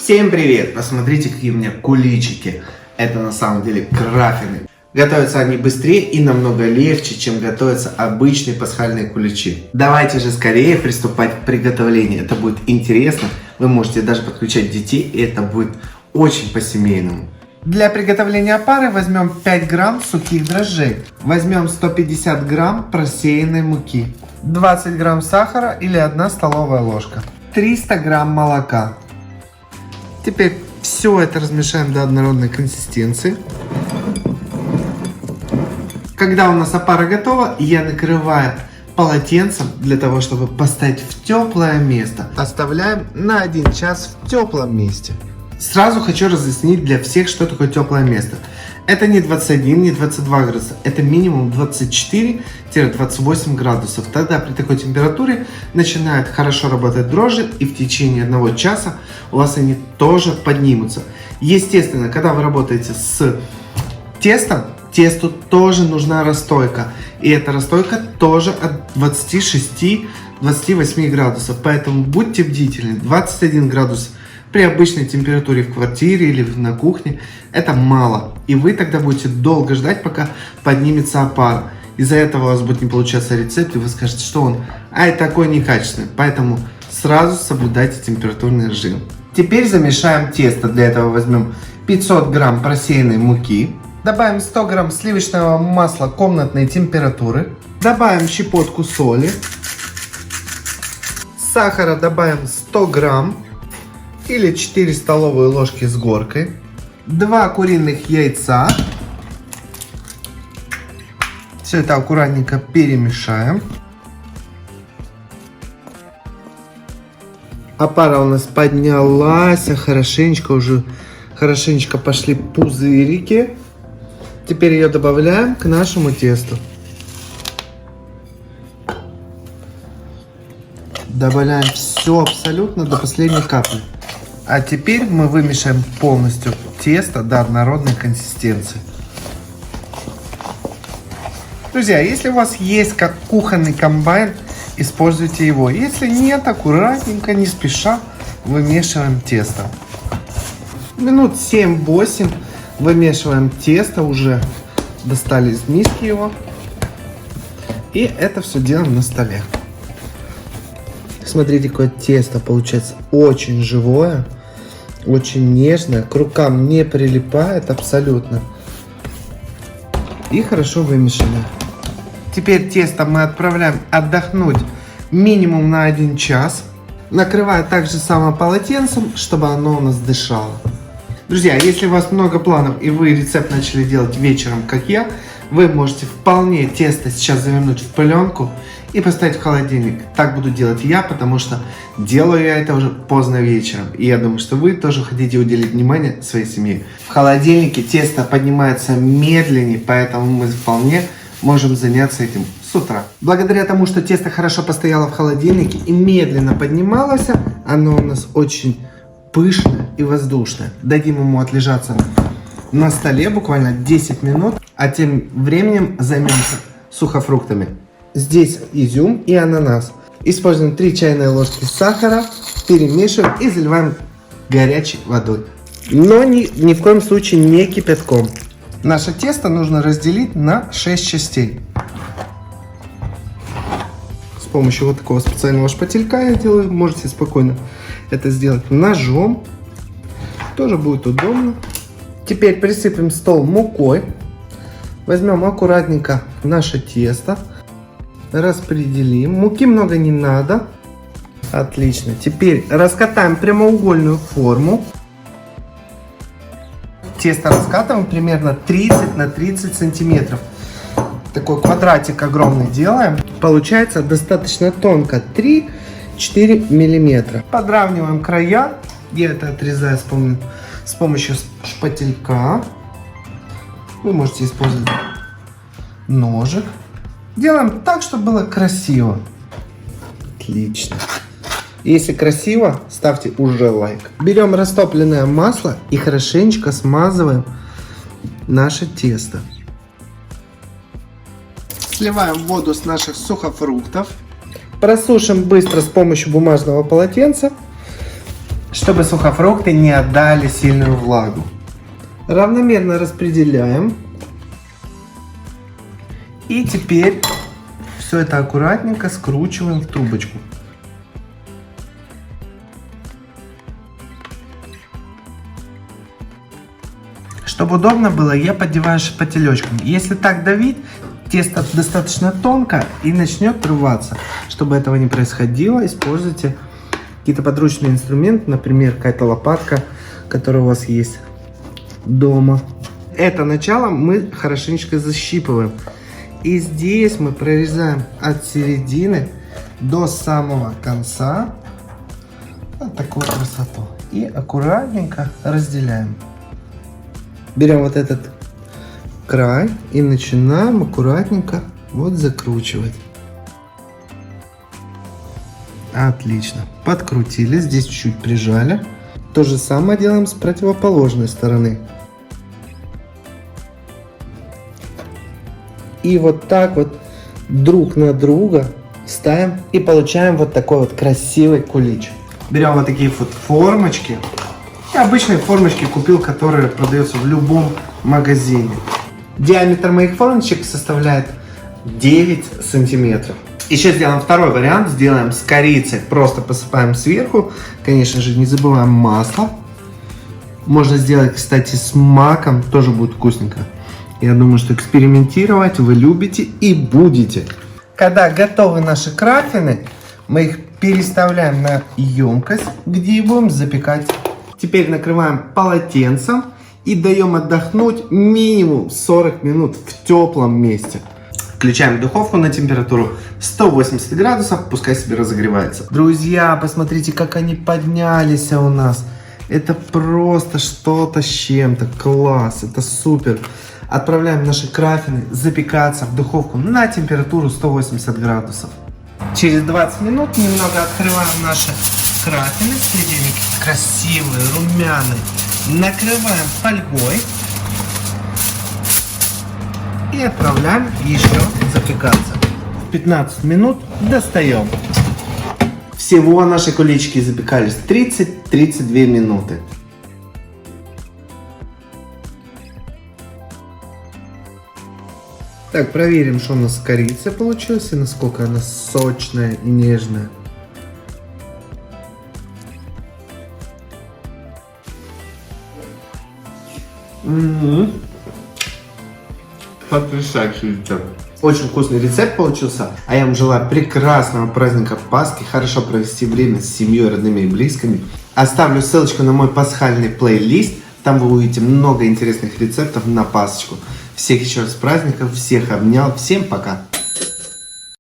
Всем привет! Посмотрите, какие у меня куличики. Это на самом деле крафины. Готовятся они быстрее и намного легче, чем готовятся обычные пасхальные куличи. Давайте же скорее приступать к приготовлению. Это будет интересно. Вы можете даже подключать детей, и это будет очень по-семейному. Для приготовления опары возьмем 5 грамм сухих дрожжей. Возьмем 150 грамм просеянной муки. 20 грамм сахара или 1 столовая ложка. 300 грамм молока. Теперь все это размешаем до однородной консистенции. Когда у нас опара готова, я накрываю полотенцем для того, чтобы поставить в теплое место. Оставляем на 1 час в теплом месте. Сразу хочу разъяснить для всех, что такое теплое место. Это не 21, не 22 градуса, это минимум 24-28 градусов. Тогда при такой температуре начинают хорошо работать дрожжи, и в течение 1 часа у вас они тоже поднимутся. Естественно, когда вы работаете с тестом, тесту тоже нужна расстойка. И эта расстойка тоже от 26-28 градусов. Поэтому будьте бдительны. 21 градус при обычной температуре в квартире или на кухне это мало. И вы тогда будете долго ждать, пока поднимется опара. Из-за этого у вас будет не получаться рецепт, и вы скажете, что он такой некачественный. Поэтому сразу соблюдайте температурный режим. Теперь замешаем тесто. Для этого возьмем 500 грамм просеянной муки. Добавим 100 грамм сливочного масла комнатной температуры. Добавим щепотку соли. Сахара добавим 100 грамм или 4 столовые ложки с горкой. 2 куриных яйца. Все это аккуратненько перемешаем. Опара у нас поднялась, хорошенечко пошли пузырики. Теперь ее добавляем к нашему тесту. Добавляем все абсолютно до последней капли. А теперь мы вымешаем полностью тесто до однородной консистенции. Друзья, если у вас есть как кухонный комбайн, используйте его. Если нет, аккуратненько, не спеша вымешиваем тесто. Минут 7-8 вымешиваем тесто, уже достали из миски его. И это все делаем на столе. Смотрите, какое тесто получается очень живое, очень нежное, к рукам не прилипает абсолютно. И хорошо вымешано. Теперь тесто мы отправляем отдохнуть минимум на 1 час. Накрываю также само полотенцем, чтобы оно у нас дышало. Друзья, если у вас много планов и вы рецепт начали делать вечером, как я, вы можете вполне тесто сейчас завернуть в пленку и поставить в холодильник. Так буду делать я, потому что делаю я это уже поздно вечером. И я думаю, что вы тоже хотите уделить внимание своей семье. В холодильнике тесто поднимается медленнее, поэтому мы вполне можем заняться этим с утра. Благодаря тому, что тесто хорошо постояло в холодильнике и медленно поднималось, оно у нас очень пышное и воздушное. Дадим ему отлежаться на столе буквально 10 минут, а тем временем займемся сухофруктами. Здесь изюм и ананас. Используем 3 чайные ложки сахара, перемешиваем и заливаем горячей водой. Но ни в коем случае не кипятком. Наше тесто нужно разделить на 6 частей. С помощью вот такого специального шпателька я делаю. Можете спокойно это сделать ножом. Тоже будет удобно. Теперь присыпем стол мукой. Возьмем аккуратненько наше тесто. Распределим. Муки много не надо. Отлично. Теперь раскатаем прямоугольную форму. Тесто раскатываем примерно 30 на 30 сантиметров. Такой квадратик огромный делаем. Получается достаточно тонко. 3-4 миллиметра. Подравниваем края. Я это отрезаю с помощью шпателька. Вы можете использовать ножик. Делаем так, чтобы было красиво. Отлично. Если красиво, ставьте уже лайк. Берем растопленное масло и хорошенечко смазываем наше тесто. Сливаем воду с наших сухофруктов. Просушим быстро с помощью бумажного полотенца. чтобы сухофрукты не отдали сильную влагу. Равномерно распределяем. И теперь все это аккуратненько скручиваем в трубочку. Чтобы удобно было, я поддеваю шпателечком. Если так давить, тесто достаточно тонко и начнет рваться. Чтобы этого не происходило, используйте какие-то подручные инструменты, например, какая-то лопатка, которая у вас есть дома. Это начало мы хорошенечко защипываем. И здесь мы прорезаем от середины до самого конца вот такую красоту. И аккуратненько разделяем. Берем вот этот край и начинаем аккуратненько вот закручивать. Отлично. Подкрутили, здесь чуть-чуть прижали. То же самое делаем с противоположной стороны. И вот так вот друг на друга ставим и получаем вот такой вот красивый кулич. Берем вот такие вот формочки. Я обычные формочки купил, которые продаются в любом магазине. Диаметр моих формочек составляет 9 сантиметров. Еще сделаем второй вариант. Сделаем с корицей. Просто посыпаем сверху. Конечно же, не забываем масло. Можно сделать, кстати, с маком. Тоже будет вкусненько. Я думаю, что экспериментировать вы любите и будете. Когда готовы наши краффины, мы их переставляем на емкость, где и будем запекать. Теперь накрываем полотенцем и даем отдохнуть минимум 40 минут в теплом месте. Включаем духовку на температуру 180 градусов, пускай себе разогревается. Друзья, посмотрите, как они поднялись у нас. Это просто что-то с чем-то. Класс, это супер. Отправляем наши краффины запекаться в духовку на температуру 180 градусов. Через 20 минут немного открываем наши краффины. Следим, красивые, румяные. Накрываем фольгой. И отправляем еще запекаться. 15 минут достаем. Всего наши куличики запекались 30-32 минуты. Так, проверим, что у нас с корицей получилось и насколько она сочная и нежная. Потрясающий рецепт. Очень вкусный рецепт получился. А я вам желаю прекрасного праздника Пасхи, хорошо провести время с семьей, родными и близкими. Оставлю ссылочку на мой пасхальный плейлист. Там вы увидите много интересных рецептов на Пасху. Всех еще раз с праздником, всех обнял, всем пока!